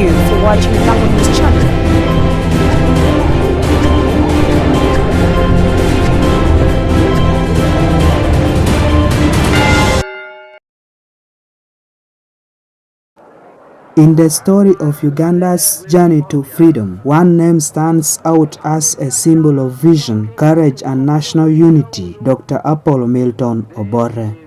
you for watching Lango News channel. In the story of Uganda's journey to freedom, one name stands out as a symbol of vision, courage and national unity: Dr. Milton Obote.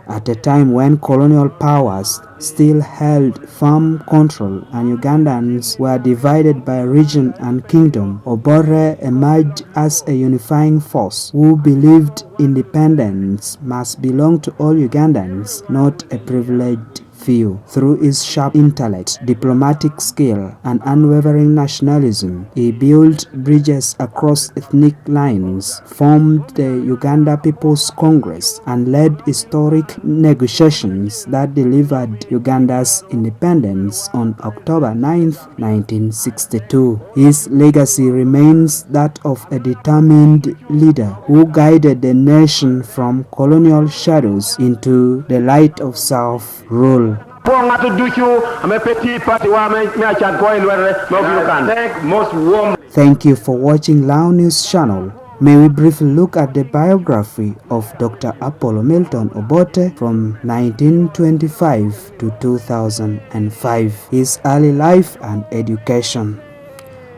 At a time when colonial powers still held firm control and Ugandans were divided by region and kingdom, Obote emerged as a unifying force who believed independence must belong to all Ugandans, not a privileged few. Through his sharp intellect, diplomatic skill, and unwavering nationalism, he built bridges across ethnic lines, formed the Uganda People's Congress, and led historic negotiations that delivered Uganda's independence on October 9, 1962. His legacy remains that of a determined leader who guided the nation from colonial shadows into the light of self-rule. Thank you for watching Lango News channel. May we briefly look at the biography of Dr. Milton Obote from 1925 to 2005, his early life and education.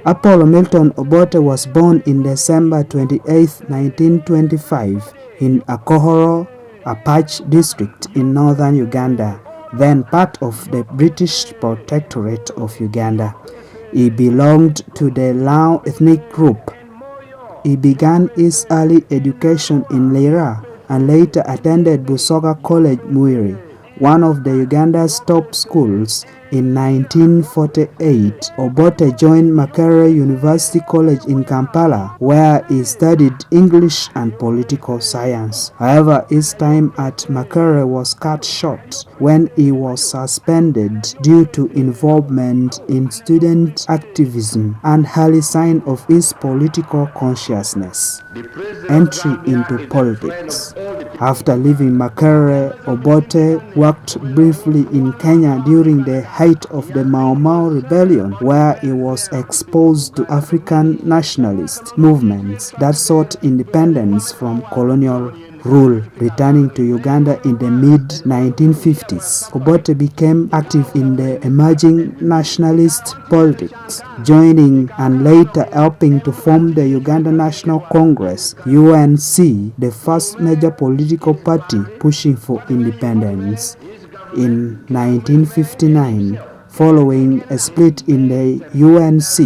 Milton Obote was born in December 28, 1925 in Akohoro, Apache district in northern Uganda, then part of the British Protectorate of Uganda. He belonged to the Lango ethnic group. He began his early education in Lira and later attended Busoga College Muiri, one of the Uganda's top schools. In 1948, Obote joined Makerere University College in Kampala, where he studied English and political science. However, his time at Makerere was cut short when he was suspended due to involvement in student activism, an early sign of his political consciousness. Entry into politics. After leaving Makerere, Obote worked briefly in Kenya during the height of the Mau Mau rebellion, where he was exposed to African nationalist movements that sought independence from colonial rule. Returning to Uganda in the mid-1950s, Obote became active in the emerging nationalist politics, joining and later helping to form the Uganda National Congress (UNC), the first major political party pushing for independence. In 1959, following a split in the UNC,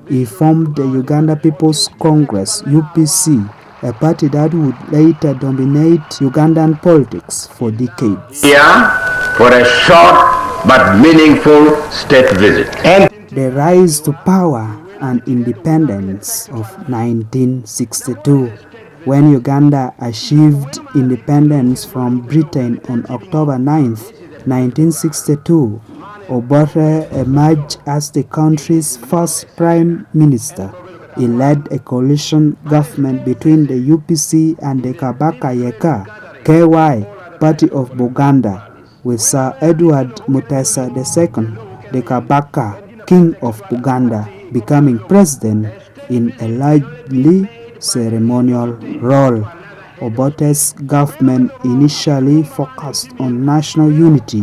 he formed the Uganda People's Congress (UPC), a party that would later dominate Ugandan politics for decades. Here for a short but meaningful state visit. And the rise to power and independence of 1962. When Uganda achieved independence from Britain on October 9, 1962, Obote emerged as the country's first prime minister. He led a coalition government between the UPC and the Kabaka Yeka KY Party of Buganda, with Sir Edward Mutesa II, the Kabaka King of Buganda, becoming president in a largely ceremonial role. Obote's government initially focused on national unity,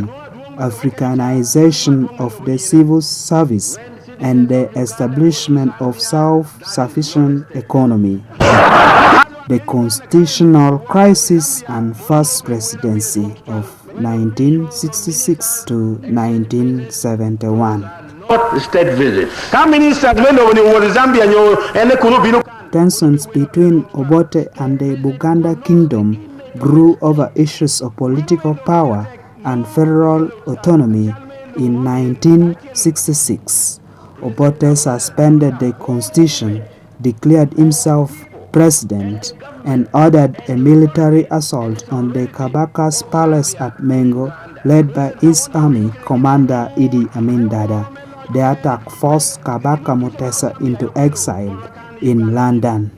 Africanization of the civil service, and the establishment of self-sufficient economy. The constitutional crisis and first presidency of 1966 to 1971. state visit. Tensions between Obote and the Buganda Kingdom grew over issues of political power and federal autonomy. In 1966, Obote suspended the constitution, declared himself president, and ordered a military assault on the Kabaka's palace at Mengo, led by his army commander Idi Amin Dada. The attack forced Kabaka Mutesa into exile in London.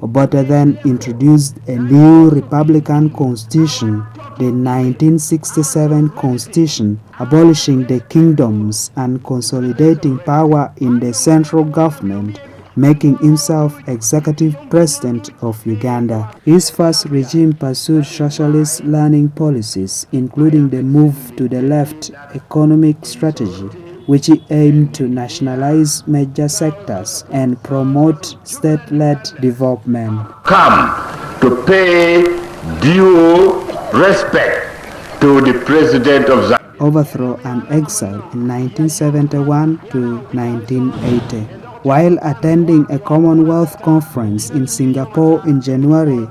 Obote then introduced a new republican constitution the 1967 constitution, abolishing the kingdoms and consolidating power in the central government, making himself executive president of Uganda. His first regime pursued socialist learning policies, including the move to the left economic strategy, which aimed to nationalize major sectors and promote state-led development. Come to pay due respect to the President of Zambia. Overthrow and exile in 1971 to 1980. While attending a Commonwealth conference in Singapore in January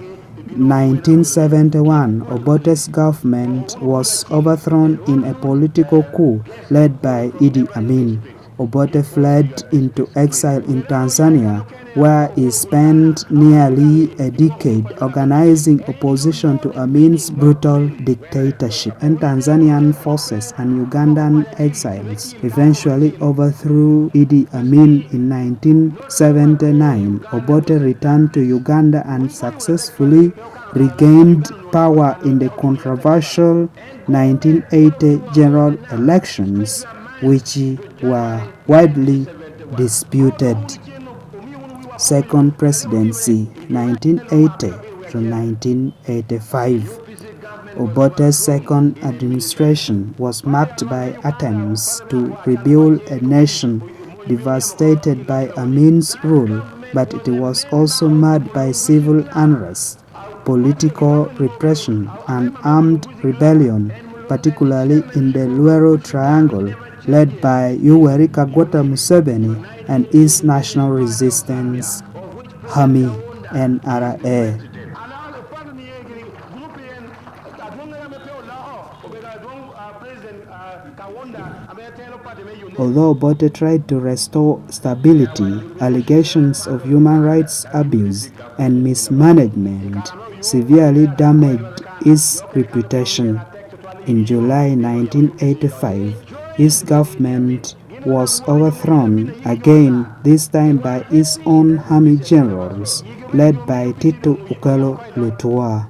1971, Obote's government was overthrown in a political coup led by Idi Amin. Obote fled into exile in Tanzania, where he spent nearly a decade organizing opposition to Amin's brutal dictatorship, and Tanzanian forces and Ugandan exiles eventually overthrew Idi Amin in 1979. Obote returned to Uganda and successfully regained power in the controversial 1980 general elections, which were widely disputed. Second presidency, 1980 to 1985. Obote's second administration was marked by attempts to rebuild a nation devastated by Amin's rule, but it was also marred by civil unrest, political repression, and armed rebellion, particularly in the Luero Triangle, led by Yoweri Kaguta Museveni and his National Resistance Army (NRA). Although Obote tried to restore stability, allegations of human rights abuse and mismanagement severely damaged his reputation. In July 1985, his government was overthrown again, this time by his own army generals, led by Tito Okello Lutwa.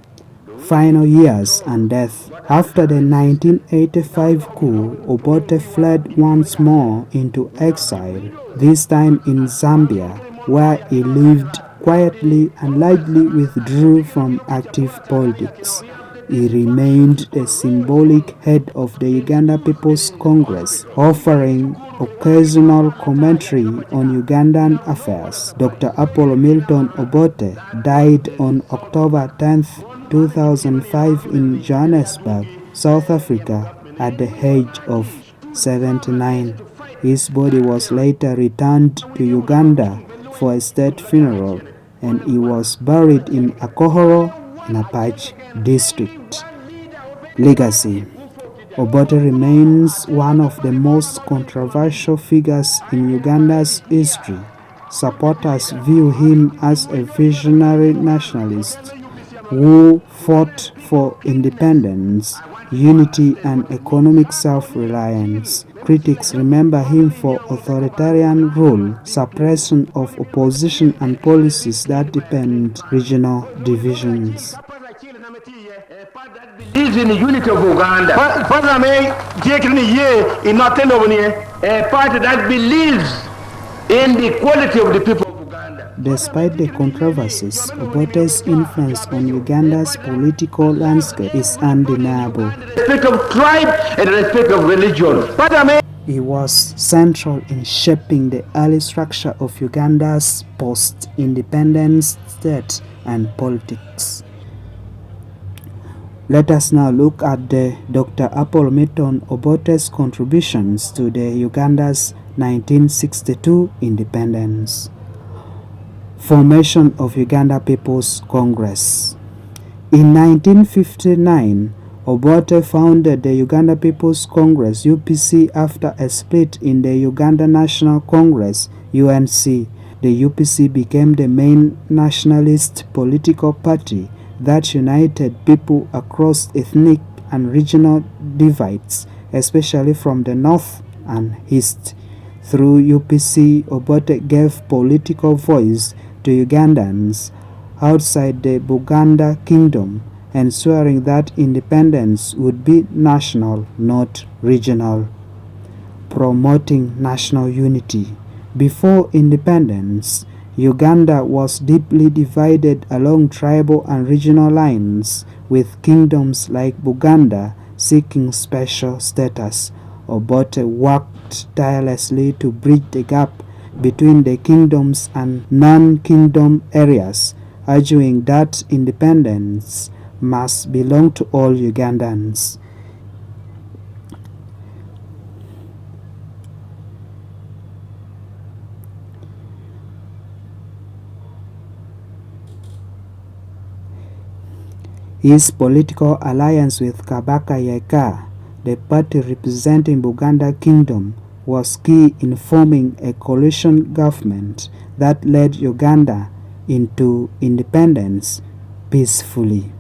Final years and death. After the 1985 coup, Obote fled once more into exile, this time in Zambia, where he lived quietly and largely withdrew from active politics. He remained the symbolic head of the Uganda People's Congress, offering occasional commentary on Ugandan affairs. Dr. Apollo Milton Obote died on October 10, 2005 in Johannesburg, South Africa, at the age of 79. His body was later returned to Uganda for a state funeral, and he was buried in Akohoro in Apache district. Legacy. Obote remains one of the most controversial figures in Uganda's history. Supporters view him as a visionary nationalist who fought for independence, unity, and economic self-reliance. Critics remember him for authoritarian rule, suppression of opposition, and policies that deepened regional divisions. Is in the unity of Uganda. A party that believes in the quality of the people of Uganda. Despite the controversies, Obote's influence on Uganda's political landscape is undeniable. Respect of tribe and respect of religion. He was central in shaping the early structure of Uganda's post-independence state and politics. Let us now look at the Dr. Apollo Milton Obote's contributions to the Uganda's 1962 independence. Formation of Uganda People's Congress. In 1959, Obote founded the Uganda People's Congress (UPC) after a split in the Uganda National Congress (UNC). The UPC became the main nationalist political party that united people across ethnic and regional divides, especially from the north and east. Through UPC, Obote gave political voice to Ugandans outside the Buganda Kingdom ensuring that independence would be national, not regional. Promoting national unity. Before independence, Uganda was deeply divided along tribal and regional lines, with kingdoms like Buganda seeking special status. Obote worked tirelessly to bridge the gap between the kingdoms and non-kingdom areas, arguing that independence must belong to all Ugandans. His political alliance with Kabaka Yeka, the party representing Buganda Kingdom, was key in forming a coalition government that led Uganda into independence peacefully.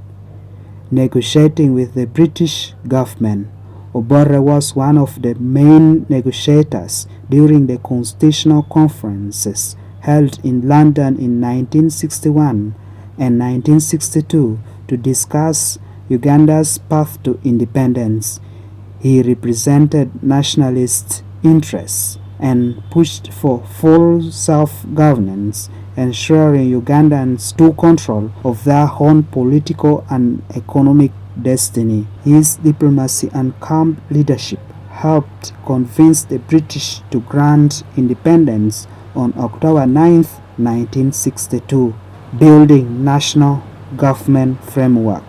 Negotiating with the British government, Obote was one of the main negotiators during the constitutional conferences held in London in 1961 and 1962 to discuss Uganda's path to independence. He represented nationalist interests and pushed for full self-governance, ensuring Ugandans took control of their own political and economic destiny. His diplomacy and calm leadership helped convince the British to grant independence on October 9, 1962, building national government framework.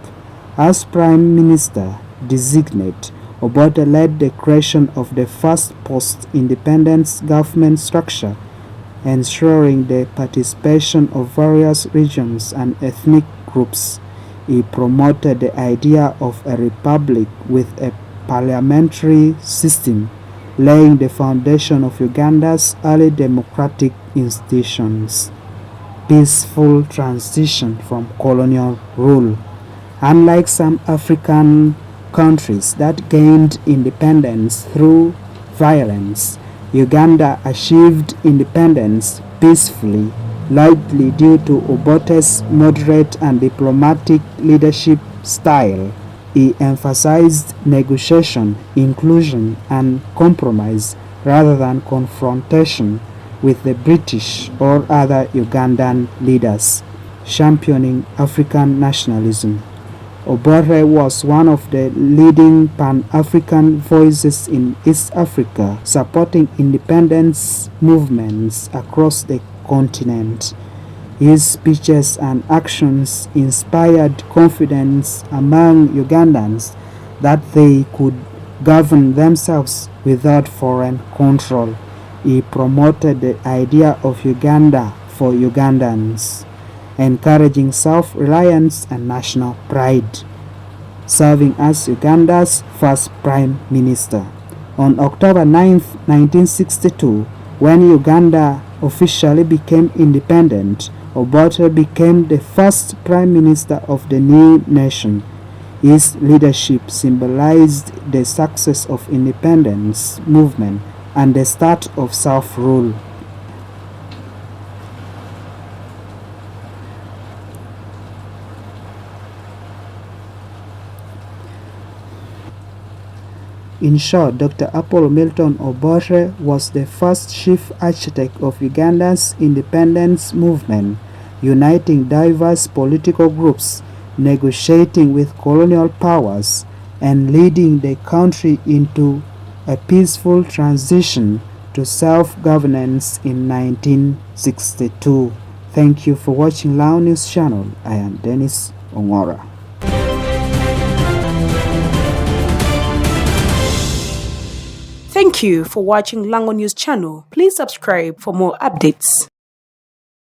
As Prime Minister designate, Obote led the creation of the first post-independence government structure, ensuring the participation of various regions and ethnic groups. He promoted the idea of a republic with a parliamentary system, laying the foundation of Uganda's early democratic institutions. Peaceful transition from colonial rule. Unlike some African countries that gained independence through violence, Uganda achieved independence peacefully, largely due to Obote's moderate and diplomatic leadership style. He emphasized negotiation, inclusion, and compromise rather than confrontation with the British or other Ugandan leaders, championing African nationalism. Obote was one of the leading Pan-African voices in East Africa, supporting independence movements across the continent. His speeches and actions inspired confidence among Ugandans that they could govern themselves without foreign control. He promoted the idea of Uganda for Ugandans, encouraging self-reliance and national pride, serving as Uganda's first Prime Minister. On October 9, 1962, when Uganda officially became independent, Obote became the first Prime Minister of the new nation. His leadership symbolized the success of independence movement and the start of self-rule. In short, Dr. Milton Obote was the first chief architect of Uganda's independence movement, uniting diverse political groups, negotiating with colonial powers, and leading the country into a peaceful transition to self-governance in 1962. Thank you for watching Lango News Channel. I am Denish Ongora. Thank you for watching Lango News Channel. Please subscribe for more updates.